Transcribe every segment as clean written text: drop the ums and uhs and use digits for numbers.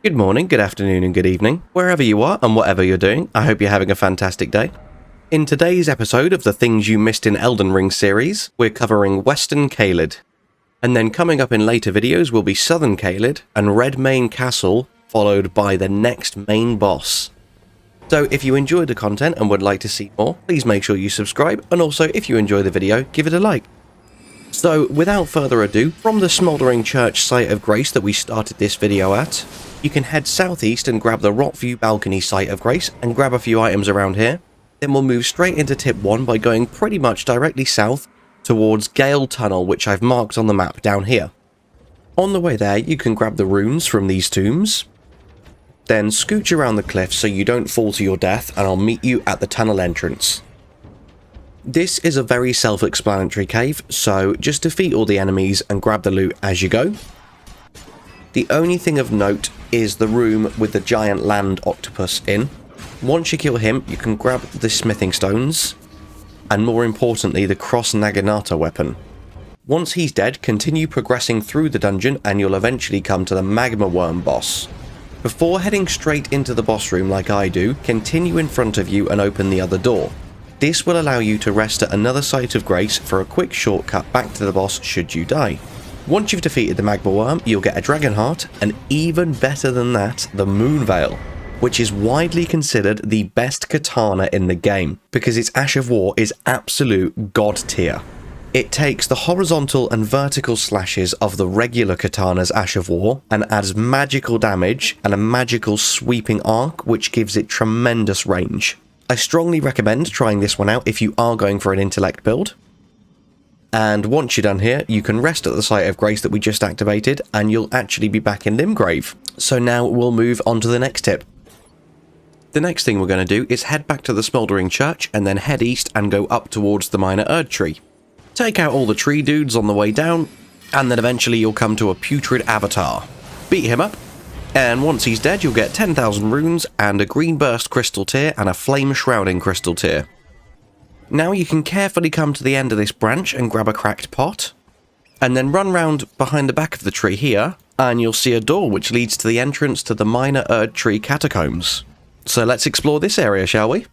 Good morning, good afternoon and good evening, wherever you are and whatever you're doing. I hope you're having a fantastic day. In today's episode of the Things You Missed in Elden Ring series, we're covering Western Caelid. And then coming up in later videos will be Southern Caelid and Redmane Castle, followed by the next main boss. So if you enjoyed the content and would like to see more, please make sure you subscribe, and also if you enjoy the video, give it a like. So without further ado, from the Smouldering Church Site of Grace that we started this video at, you can head southeast and grab the Rockview Balcony Site of Grace and grab a few items around here. Then we'll move straight into tip 1 by going pretty much directly south towards Gael Tunnel, which I've marked on the map down here. On the way there, you can grab the runes from these tombs, then scooch around the cliff so you don't fall to your death, and I'll meet you at the tunnel entrance. This is a very self-explanatory cave, so just defeat all the enemies and grab the loot as you go. The only thing of note is the room with the giant land octopus in. Once you kill him, you can grab the smithing stones, and more importantly, the cross naginata weapon. Once he's dead, continue progressing through the dungeon and you'll eventually come to the Magma Wyrm boss. Before heading straight into the boss room like I do, continue in front of you and open the other door. This will allow you to rest at another site of grace for a quick shortcut back to the boss should you die. Once you've defeated the Magma Wyrm, you'll get a dragon heart, and even better than that, the Moonveil, which is widely considered the best katana in the game, because its Ash of War is absolute god tier. It takes the horizontal and vertical slashes of the regular katana's Ash of War and adds magical damage and a magical sweeping arc, which gives it tremendous range. I strongly recommend trying this one out if you are going for an intellect build. And once you're done here, you can rest at the site of grace that we just activated, and you'll actually be back in Limgrave. So now we'll move on to the next tip. The next thing we're going to do is head back to the Smouldering Church and then head east and go up towards the Minor Erd Tree. Take out all the tree dudes on the way down, and then eventually you'll come to a Putrid avatar. Beat him up, and once he's dead you'll get 10,000 runes and a green burst crystal tier and a flame shrouding crystal tier. Now you can carefully come to the end of this branch and grab a cracked pot, and then run round behind the back of the tree here, and you'll see a door which leads to the entrance to the Minor Erd Tree Catacombs. So let's explore this area, shall we?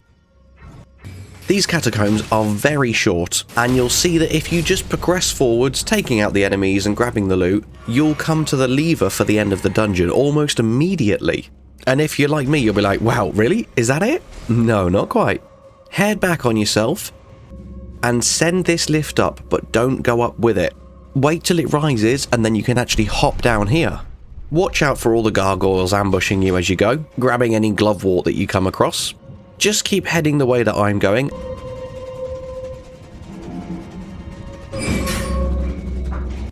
These catacombs are very short, and you'll see that if you just progress forwards, taking out the enemies and grabbing the loot, you'll come to the lever for the end of the dungeon almost immediately. And if you're like me, you'll be like, wow, really? Is that it? No, not quite. Head back on yourself and send this lift up, but don't go up with it. Wait till it rises and then you can actually hop down here. Watch out for all the gargoyles ambushing you as you go, grabbing any glovewort that you come across. Just keep heading the way that I'm going.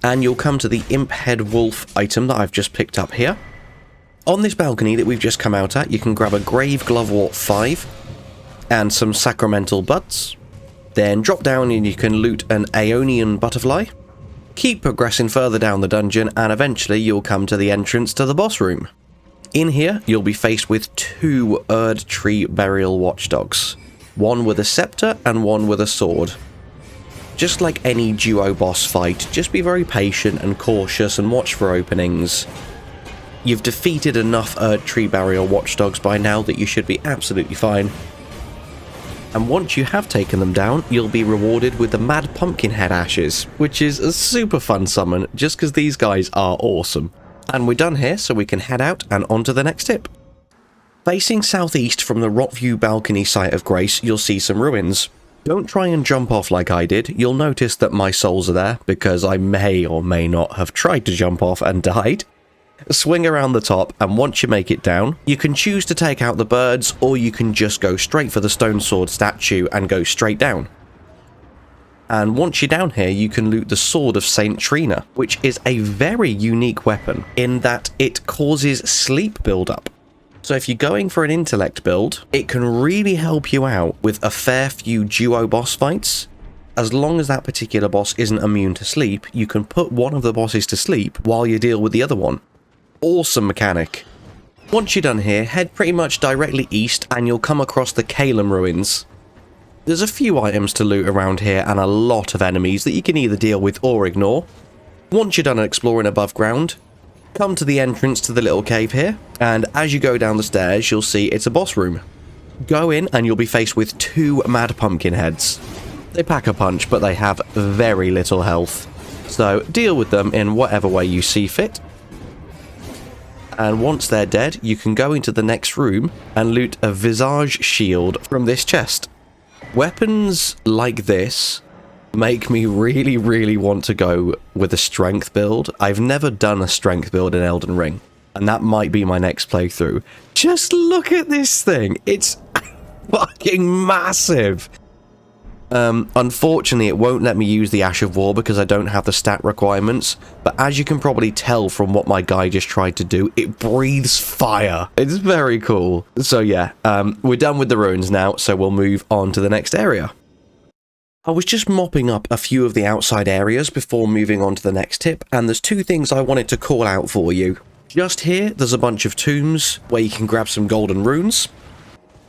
And you'll come to the Imp Head Wolf item that I've just picked up here. On this balcony that we've just come out at, you can grab a Grave Glovewort 5 and some Sacramental Buds. Then drop down and you can loot an Aeonian Butterfly. Keep progressing further down the dungeon and eventually you'll come to the entrance to the boss room. In here, you'll be faced with 2 Erd Tree Burial Watchdogs. One with a scepter and one with a sword. Just like any duo boss fight, just be very patient and cautious and watch for openings. You've defeated enough Erd Tree Burial Watchdogs by now that you should be absolutely fine. And once you have taken them down, you'll be rewarded with the Mad Pumpkinhead Ashes, which is a super fun summon just because these guys are awesome. And we're done here, so we can head out and on to the next tip. Facing southeast from the Rockview Balcony Site of Grace, you'll see some ruins. Don't try and jump off like I did. You'll notice that my souls are there, because I may or may not have tried to jump off and died. Swing around the top, and once you make it down, you can choose to take out the birds, or you can just go straight for the stone sword statue and go straight down. And once you're down here, you can loot the Sword of Saint Trina, which is a very unique weapon in that it causes sleep build-up. So if you're going for an intellect build, it can really help you out with a fair few duo boss fights. As long as that particular boss isn't immune to sleep, you can put one of the bosses to sleep while you deal with the other one. Awesome mechanic. Once you're done here, head pretty much directly east and you'll come across the Caelem ruins. There's a few items to loot around here and a lot of enemies that you can either deal with or ignore. Once you're done exploring above ground, come to the entrance to the little cave here, and as you go down the stairs, you'll see it's a boss room. Go in and you'll be faced with 2 mad pumpkin heads. They pack a punch, but they have very little health. So deal with them in whatever way you see fit. And once they're dead, you can go into the next room and loot a Visage shield from this chest. Weapons like this make me really want to go with a strength build. I've never done a strength build in Elden Ring, and that might be my next playthrough. Just look at this thing. It's fucking massive. Unfortunately, it won't let me use the Ash of War because I don't have the stat requirements, but as you can probably tell from what my guy just tried to do, it breathes fire. It's very cool. So yeah, we're done with the ruins now, so we'll move on to the next area. I was just mopping up a few of the outside areas before moving on to the next tip, and there's 2 things I wanted to call out for you. Just here, there's a bunch of tombs where you can grab some golden runes.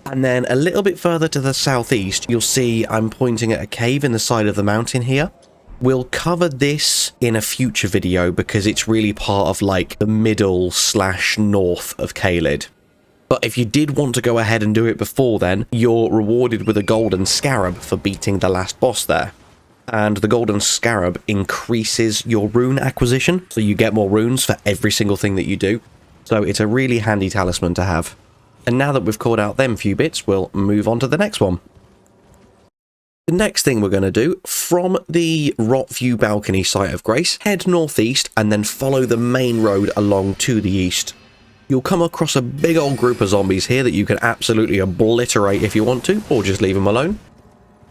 And then a little bit further to the southeast, you'll see I'm pointing at a cave in the side of the mountain here. We'll cover this in a future video because it's really part of like the middle / north of Caelid. But if you did want to go ahead and do it before then, you're rewarded with a golden scarab for beating the last boss there. And the golden scarab increases your rune acquisition, so you get more runes for every single thing that you do. So it's a really handy talisman to have. And now that we've called out them few bits, we'll move on to the next one. The next thing we're going to do, from the Rot View Balcony site of Grace, head northeast and then follow the main road along to the east. You'll come across a big old group of zombies here that you can absolutely obliterate if you want to, or just leave them alone.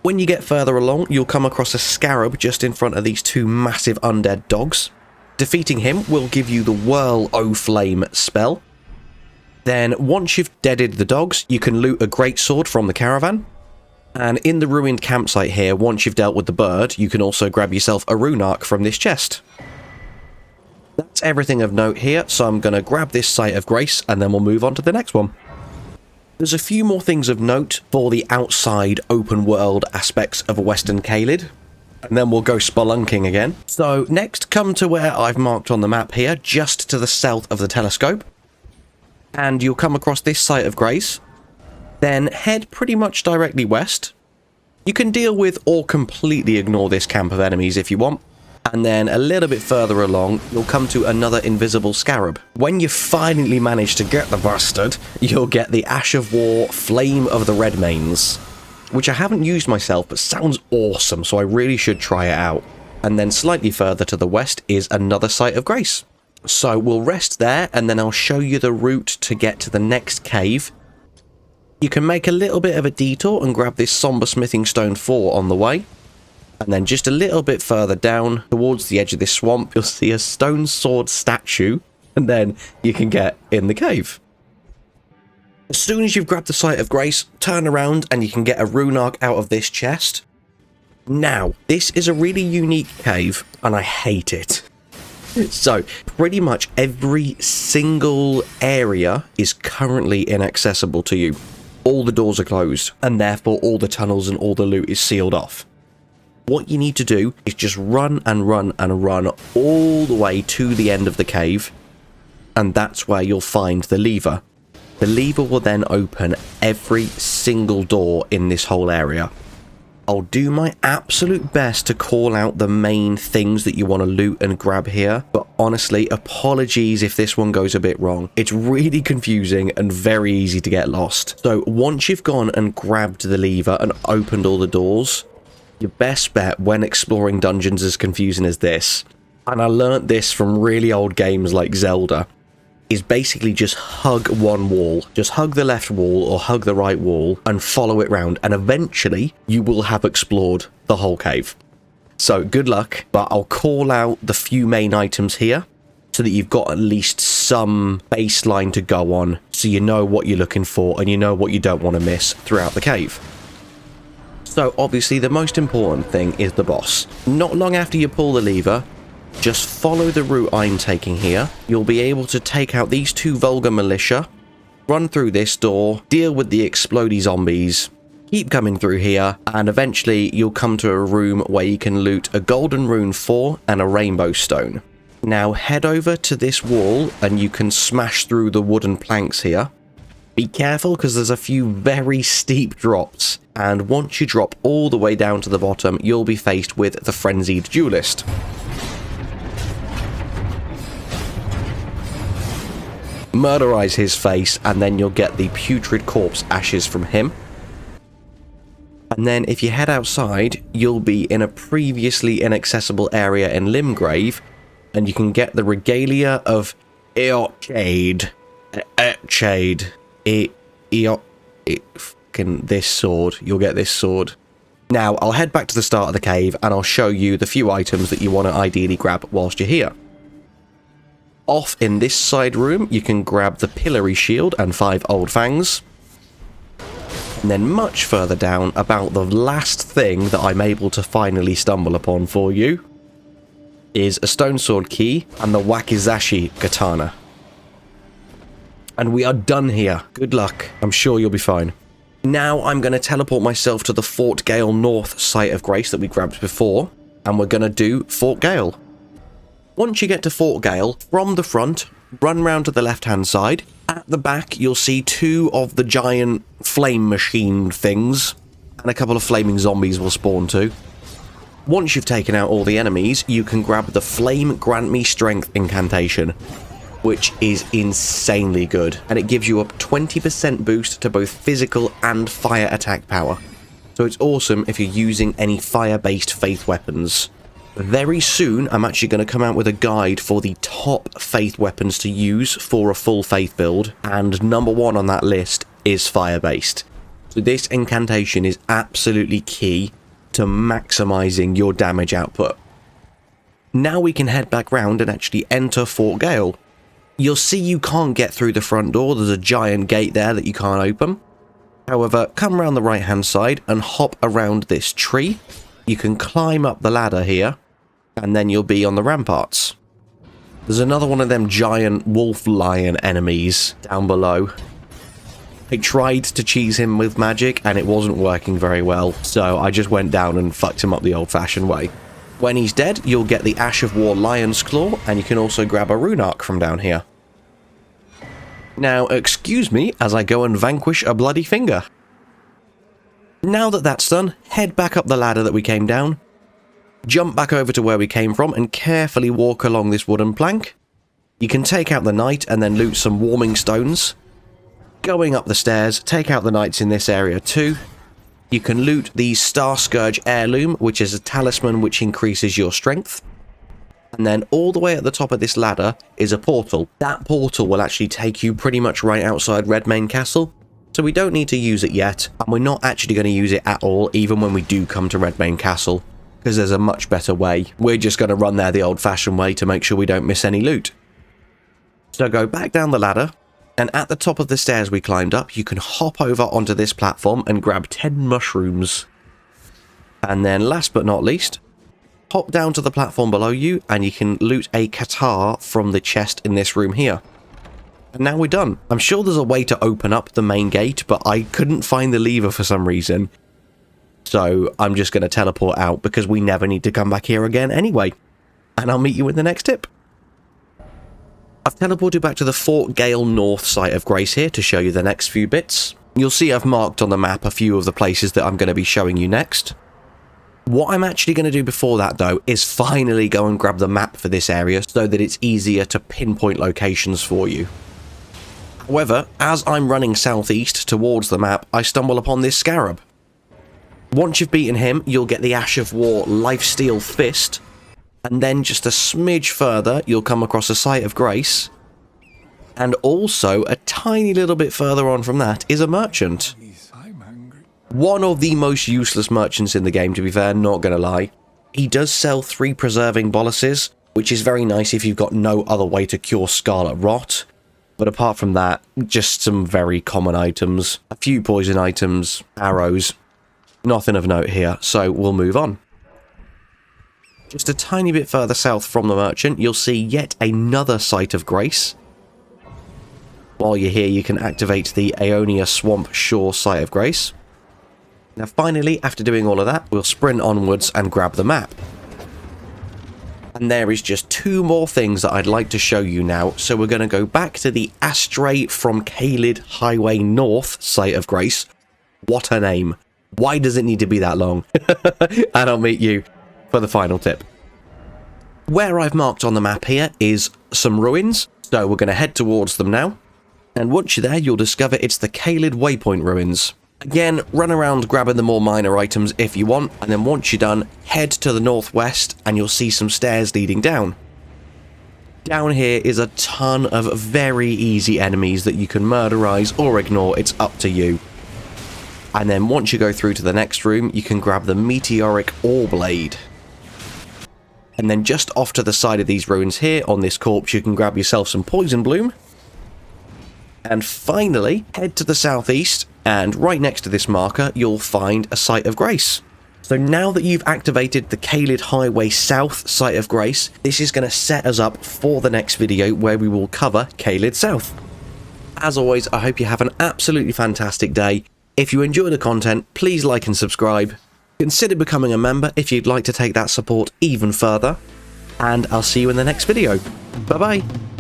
When you get further along, you'll come across a Scarab just in front of these 2 massive undead dogs. Defeating him will give you the Whirl O Flame spell. Then, once you've deaded the dogs, you can loot a greatsword from the caravan. And in the ruined campsite here, once you've dealt with the bird, you can also grab yourself a rune arc from this chest. That's everything of note here, so I'm going to grab this site of grace, and then we'll move on to the next one. There's a few more things of note for the outside open world aspects of Western Caelid, and then we'll go spelunking again. So, next, come to where I've marked on the map here, just to the south of the telescope. And you'll come across this site of grace, then head pretty much directly west. You can deal with or completely ignore this camp of enemies if you want, and then a little bit further along, you'll come to another invisible scarab. When you finally manage to get the bastard, you'll get the Ash of War Flame of the Redmanes, which I haven't used myself, but sounds awesome, so I really should try it out. And then slightly further to the west is another site of grace. So we'll rest there, and then I'll show you the route to get to the next cave. You can make a little bit of a detour and grab this Somber Smithing Stone 4 on the way. And then just a little bit further down, towards the edge of this swamp, you'll see a stone sword statue, and then you can get in the cave. As soon as you've grabbed the site of grace, turn around and you can get a rune arc out of this chest. Now, this is a really unique cave, and I hate it. So, pretty much every single area is currently inaccessible to you. All the doors are closed, and therefore all the tunnels and all the loot is sealed off. What you need to do is just run and run and run all the way to the end of the cave, and that's where you'll find the lever. The lever will then open every single door in this whole area. I'll do my absolute best to call out the main things that you want to loot and grab here, but honestly, apologies if this one goes a bit wrong. It's really confusing and very easy to get lost. So once you've gone and grabbed the lever and opened all the doors, your best bet when exploring dungeons as confusing as this, and I learnt this from really old games like Zelda, is basically just hug one wall. Just hug the left wall or hug the right wall and follow it round, and eventually you will have explored the whole cave. So good luck, but I'll call out the few main items here so that you've got at least some baseline to go on, so you know what you're looking for and you know what you don't want to miss throughout the cave. So obviously the most important thing is the boss. Not long after you pull the lever, just follow the route I'm taking here. You'll be able to take out these 2 vulgar militia, run through this door, deal with the explodey zombies, keep coming through here, and eventually you'll come to a room where you can loot a golden rune 4 and a rainbow stone. Now head over to this wall and you can smash through the wooden planks here. Be careful because there's a few very steep drops, and once you drop all the way down to the bottom, you'll be faced with the Frenzied Duelist. Murderize his face, and then you'll get the Putrid Corpse ashes from him. And then if you head outside, you'll be in a previously inaccessible area in Limgrave, and you can get the Regalia of Eochaid. Eochaid. This sword. You'll get this sword. Now, I'll head back to the start of the cave, and I'll show you the few items that you want to ideally grab whilst you're here. Off in this side room, you can grab the Pillory Shield and 5 Old Fangs. And then much further down, about the last thing that I'm able to finally stumble upon for you, is a Stone Sword Key and the Wakizashi Katana. And we are done here. Good luck. I'm sure you'll be fine. Now I'm going to teleport myself to the Fort Gael North site of grace that we grabbed before, and we're going to do Fort Gael. Once you get to Fort Gael, from the front, run round to the left-hand side. At the back, you'll see 2 of the giant flame machine things, and a couple of flaming zombies will spawn too. Once you've taken out all the enemies, you can grab the Flame Grant Me Strength incantation, which is insanely good, and it gives you a 20% boost to both physical and fire attack power. So it's awesome if you're using any fire-based faith weapons. Very soon, I'm actually going to come out with a guide for the top faith weapons to use for a full faith build, and number 1 on that list is fire-based. So this incantation is absolutely key to maximizing your damage output. Now we can head back round and actually enter Fort Gael. You'll see you can't get through the front door, there's a giant gate there that you can't open. However, come around the right hand side and hop around this tree. You can climb up the ladder here, and then you'll be on the ramparts. There's another one of them giant wolf lion enemies down below. I tried to cheese him with magic and it wasn't working very well, so I just went down and fucked him up the old-fashioned way. When he's dead, you'll get the Ash of War Lion's Claw, and you can also grab a rune arc from down here. Now, excuse me as I go and vanquish a bloody finger. Now that that's done, head back up the ladder that we came down, jump back over to where we came from, and carefully walk along this wooden plank. You can take out the knight and then loot some warming stones. Going up the stairs, take out the knights in this area too. You can loot the Star Scourge Heirloom, which is a talisman which increases your strength. And then all the way at the top of this ladder is a portal. That portal will actually take you pretty much right outside Redmane Castle. So we don't need to use it yet, and we're not actually going to use it at all, even when we do come to Redmane Castle, because there's a much better way. We're just going to run there the old-fashioned way to make sure we don't miss any loot. So go back down the ladder, and at the top of the stairs we climbed up, you can hop over onto this platform and grab 10 mushrooms. And then last but not least, hop down to the platform below you, and you can loot a Qatar from the chest in this room here. And now we're done. I'm sure there's a way to open up the main gate, but I couldn't find the lever for some reason. So I'm just going to teleport out because we never need to come back here again anyway. And I'll meet you in the next tip. I've teleported back to the Fort Gael North site of grace here to show you the next few bits. You'll see I've marked on the map a few of the places that I'm going to be showing you next. What I'm actually going to do before that, though, is finally go and grab the map for this area so that it's easier to pinpoint locations for you. However, as I'm running southeast towards the map, I stumble upon this Scarab. Once you've beaten him, you'll get the Ash of War Lifesteal Fist, and then just a smidge further, you'll come across a Site of Grace, and also a tiny little bit further on from that is a merchant. One of the most useless merchants in the game, to be fair, not gonna lie. He does sell 3 preserving boluses, which is very nice if you've got no other way to cure Scarlet Rot. But apart from that, just some very common items. A few poison items, arrows. Nothing of note here, so we'll move on. Just a tiny bit further south from the merchant, you'll see yet another Site of Grace. While you're here, you can activate the Aeonia Swamp Shore Site of Grace. Now finally, after doing all of that, we'll sprint onwards and grab the map. And And there is just 2 more things that I'd like to show you now. So we're going to go back to the Astray from Caelid Highway North site of grace. What a name. Why does it need to be that long? And I'll meet you for the final tip. Where I've marked on the map here is some ruins. So we're going to head towards them now. And once you're there, you'll discover it's the Caelid Waypoint ruins. Again, run around grabbing the more minor items if you want, and then once you're done, head to the northwest and you'll see some stairs leading down. Down here is a ton of very easy enemies that you can murderize or ignore, it's up to you. And then once you go through to the next room, you can grab the Meteoric Ore Blade. And then just off to the side of these ruins here, on this corpse, you can grab yourself some Poison Bloom. And finally, head to the southeast, and right next to this marker, you'll find a Site of Grace. So now that you've activated the Caelid Highway South Site of Grace, this is going to set us up for the next video where we will cover Caelid South. As always, I hope you have an absolutely fantastic day. If you enjoy the content, please like and subscribe. Consider becoming a member if you'd like to take that support even further. And I'll see you in the next video. Bye bye.